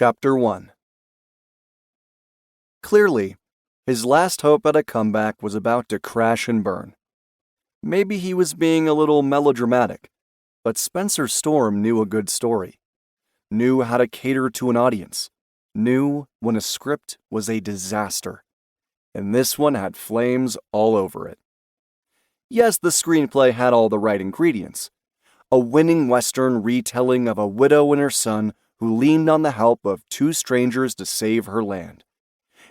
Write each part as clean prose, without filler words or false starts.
Chapter 1. Clearly, his last hope at a comeback was about to crash and burn. Maybe he was being a little melodramatic, but Spenser Storm knew a good story, knew how to cater to an audience, knew when a script was a disaster, and this one had flames all over it. Yes, the screenplay had all the right ingredients. A winning Western retelling of a widow and her son who leaned on the help of two strangers to save her land.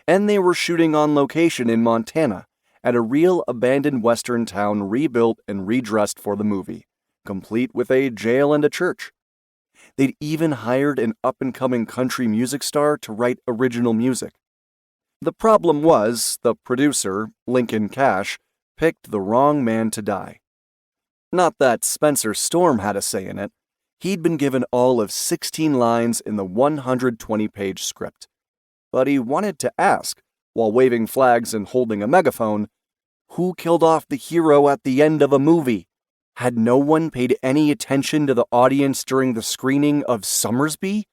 And they were shooting on location in Montana, at a real abandoned Western town rebuilt and redressed for the movie, complete with a jail and a church. They'd even hired an up-and-coming country music star to write original music. The problem was, the producer, Lincoln Cash, picked the wrong man to die. Not that Spenser Storm had a say in it. He'd been given all of 16 lines in the 120-page script. But he wanted to ask, while waving flags and holding a megaphone, who killed off the hero at the end of a movie? Had no one paid any attention to the audience during the screening of Summersby?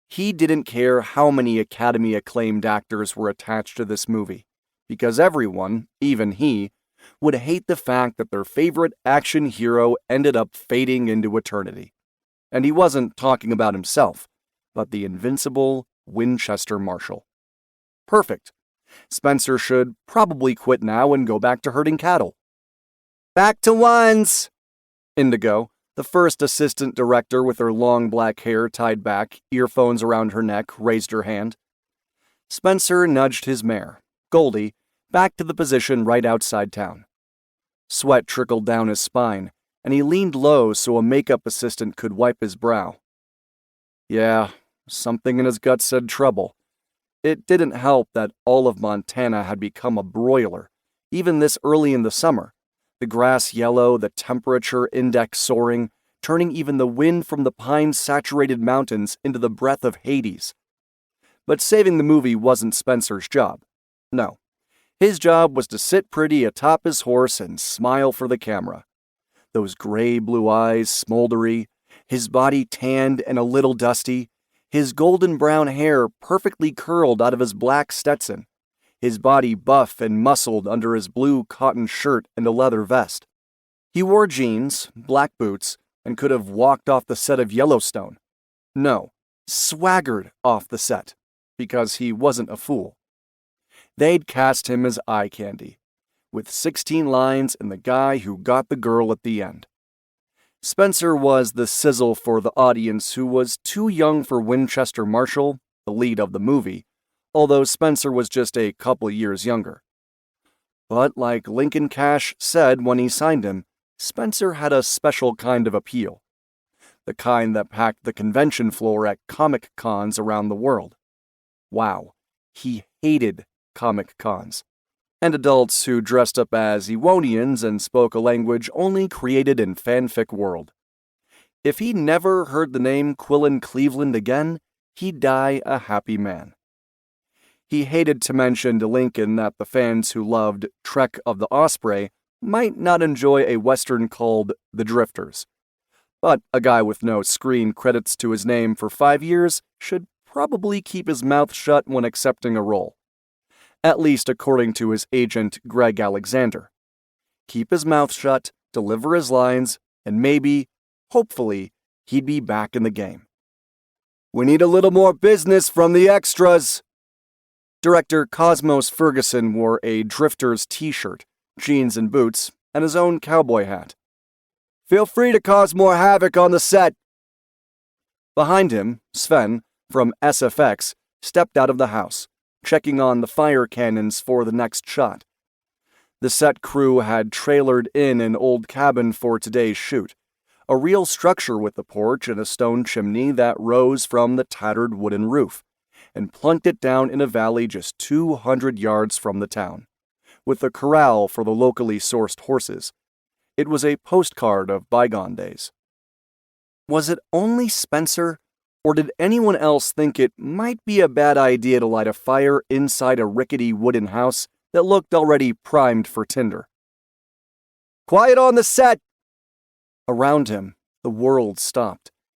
He didn't care how many Academy-acclaimed actors were attached to this movie, because everyone, even he, would hate the fact that their favorite action hero ended up fading into eternity. And he wasn't talking about himself, but the invincible Winchester Marshal. Perfect. Spenser should probably quit now and go back to herding cattle. Back to ones! Indigo, the first assistant director with her long black hair tied back, earphones around her neck, raised her hand. Spenser nudged his mare, Goldie, back to the position right outside town. Sweat trickled down his spine, and he leaned low so a makeup assistant could wipe his brow. Yeah, something in his gut said trouble. It didn't help that all of Montana had become a broiler, even this early in the summer. The grass yellow, the temperature index soaring, turning even the wind from the pine-saturated mountains into the breath of Hades. But saving the movie wasn't Spenser's job. No. His job was to sit pretty atop his horse and smile for the camera. Those gray-blue eyes smoldery, his body tanned and a little dusty, his golden-brown hair perfectly curled out of his black Stetson, his body buff and muscled under his blue cotton shirt and a leather vest. He wore jeans, black boots, and could have walked off the set of Yellowstone. No, swaggered off the set, because he wasn't a fool. They'd cast him as eye candy, with 16 lines and the guy who got the girl at the end. Spenser was the sizzle for the audience who was too young for Winchester Marshal, the lead of the movie, although Spenser was just a couple years younger. But like Lincoln Cash said when he signed him, Spenser had a special kind of appeal. The kind that packed the convention floor at comic cons around the world. Wow, he hated comic cons, and adults who dressed up as Ewonians and spoke a language only created in fanfic world. If he never heard the name Quillen Cleveland again, he'd die a happy man. He hated to mention to Lincoln that the fans who loved Trek of the Osprey might not enjoy a Western called The Drifters. But a guy with no screen credits to his name for 5 years should probably keep his mouth shut when accepting a role. At least according to his agent, Greg Alexander. Keep his mouth shut, deliver his lines, and maybe, hopefully, he'd be back in the game. We need a little more business from the extras. Director Cosmos Ferguson wore a Drifters t-shirt, jeans and boots, and his own cowboy hat. Feel free to cause more havoc on the set. Behind him, Sven, from SFX, stepped out of the house, checking on the fire cannons for the next shot. The set crew had trailered in an old cabin for today's shoot, a real structure with a porch and a stone chimney that rose from the tattered wooden roof, and plunked it down in a valley just 200 yards from the town, with a corral for the locally sourced horses. It was a postcard of bygone days. Was it only Spenser? Or did anyone else think it might be a bad idea to light a fire inside a rickety wooden house that looked already primed for tinder? Quiet on the set! Around him, the world stopped.